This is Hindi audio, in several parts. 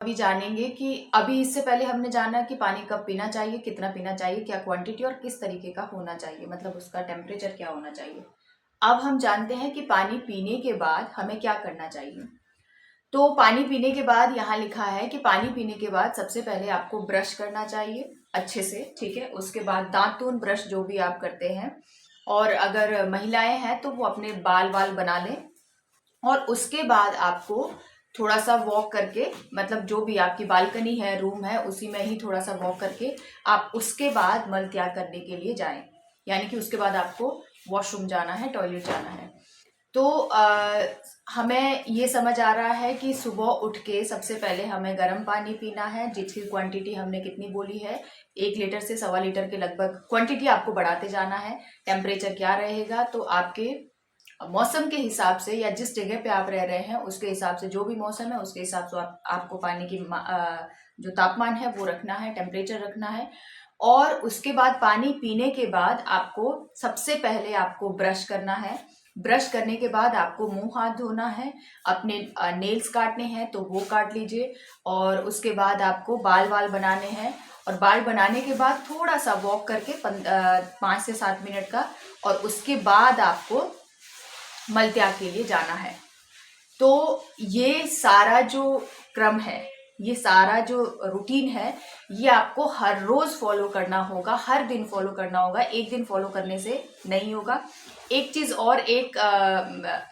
अभी जानेंगे कि अभी इससे पहले हमने जाना कि पानी कब पीना चाहिए, कितना पीना चाहिए, क्या क्वांटिटी और किस तरीके का होना चाहिए, मतलब उसका टेम्परेचर क्या होना चाहिए। अब हम जानते हैं कि पानी पीने के बाद हमें क्या करना चाहिए। तो पानी पीने के बाद यहाँ लिखा है कि पानी पीने के बाद सबसे पहले आपको ब्रश करना चाहिए अच्छे से, ठीक है। उसके बाद दांतून ब्रश जो भी आप करते हैं, और अगर महिलाएं हैं तो वो अपने बाल वाल बना लें। और उसके बाद आपको थोड़ा सा वॉक करके, मतलब जो भी आपकी बालकनी है, रूम है, उसी में ही थोड़ा सा वॉक करके आप उसके बाद मल त्याग करने के लिए जाएं। यानी कि उसके बाद आपको वॉशरूम जाना है, टॉयलेट जाना है। तो हमें ये समझ आ रहा है कि सुबह उठ के सबसे पहले हमें गर्म पानी पीना है, जिसकी क्वांटिटी हमने कितनी बोली है, 1 लीटर से 1.25 लीटर के लगभग। क्वांटिटी आपको बढ़ाते जाना है। टेम्परेचर क्या रहेगा, तो आपके मौसम के हिसाब से या जिस जगह पे आप रह रहे हैं उसके हिसाब से, जो भी मौसम है उसके हिसाब से आपको पानी की जो तापमान है वो रखना है, टेम्परेचर रखना है। और उसके बाद पानी पीने के बाद आपको सबसे पहले आपको ब्रश करना है। ब्रश करने के बाद आपको मुंह हाथ धोना है, अपने नेल्स काटने हैं तो वो काट लीजिए। और उसके बाद आपको बाल वाल बनाने हैं, और बाल बनाने के बाद थोड़ा सा वॉक करके 5 से 7 मिनट का, और उसके बाद आपको मल त्याग के लिए जाना है। तो ये सारा जो क्रम है, ये सारा जो रूटीन है, ये आपको हर रोज फॉलो करना होगा, हर दिन फॉलो करना होगा। एक दिन फॉलो करने से नहीं होगा। एक चीज और, एक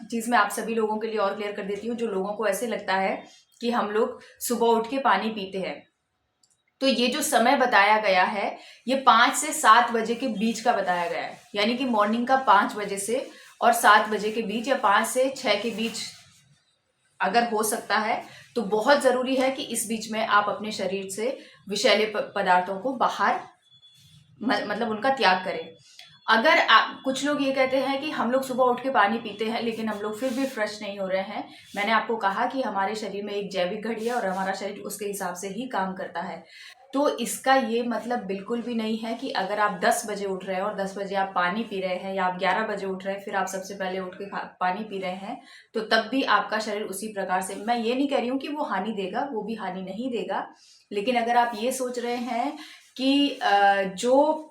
चीज मैं आप सभी लोगों के लिए और क्लियर कर देती हूँ, जो लोगों को ऐसे लगता है कि हम लोग सुबह उठ के पानी पीते हैं। तो ये जो समय बताया गया है, ये 5 से 7 बजे के बीच का बताया गया है। यानी कि मॉर्निंग का 5 बजे से और 7 बजे के बीच, या 5 से 6 के बीच अगर हो सकता है तो बहुत जरूरी है कि इस बीच में आप अपने शरीर से विषैले पदार्थों को बाहर, मतलब उनका त्याग करें। अगर आप, कुछ लोग ये कहते हैं कि हम लोग सुबह उठ के पानी पीते हैं लेकिन हम लोग फिर भी फ्रेश नहीं हो रहे हैं। मैंने आपको कहा कि हमारे शरीर में एक जैविक घड़ी है और हमारा शरीर उसके हिसाब से ही काम करता है। तो इसका ये मतलब बिल्कुल भी नहीं है कि अगर आप 10 बजे उठ रहे हैं और 10 बजे आप पानी पी रहे हैं, या आप 11 बजे उठ रहे हैं फिर आप सबसे पहले उठ के पानी पी रहे हैं, तो तब भी आपका शरीर उसी प्रकार से, मैं ये नहीं कह रही हूँ कि वो हानि देगा, वो भी हानि नहीं देगा। लेकिन अगर आप ये सोच रहे हैं कि जो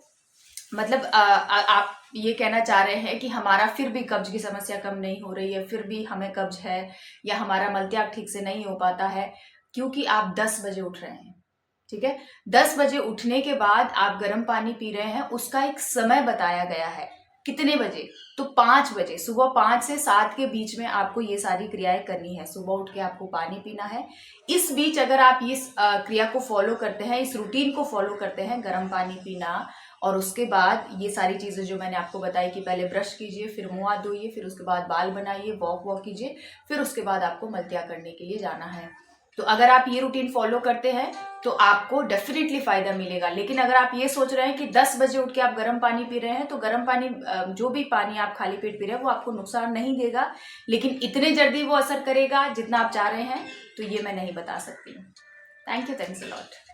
मतलब आप ये कहना चाह रहे हैं कि हमारा फिर भी कब्ज की समस्या कम नहीं हो रही है, फिर भी हमें कब्ज है, या हमारा मलत्याग ठीक से नहीं हो पाता है, क्योंकि आप 10 बजे उठ रहे हैं, ठीक है। 10 बजे उठने के बाद आप गर्म पानी पी रहे हैं, उसका एक समय बताया गया है, कितने बजे, तो 5 बजे, सुबह 5 से 7 के बीच में आपको ये सारी क्रियाएं करनी है। सुबह उठ के आपको पानी पीना है। इस बीच अगर आप इस क्रिया को फॉलो करते हैं, इस रूटीन को फॉलो करते हैं, गर्म पानी पीना, और उसके बाद ये सारी चीजें जो मैंने आपको बताई कि पहले ब्रश कीजिए, फिर मुंह हाथ धोइए, फिर उसके बाद बाल बनाइए, वॉक कीजिए, फिर उसके बाद आपको मलत्याग करने के लिए जाना है। तो अगर आप ये रूटीन फॉलो करते हैं तो आपको डेफिनेटली फायदा मिलेगा। लेकिन अगर आप ये सोच रहे हैं कि 10 बजे उठ के आप गर्म पानी पी रहे हैं, तो गर्म पानी, जो भी पानी आप खाली पेट पी रहे हैं, वो आपको नुकसान नहीं देगा, लेकिन इतने जल्दी वो असर करेगा जितना आप चाह रहे हैं, तो ये मैं नहीं बता सकती। Thank you, thanks a lot.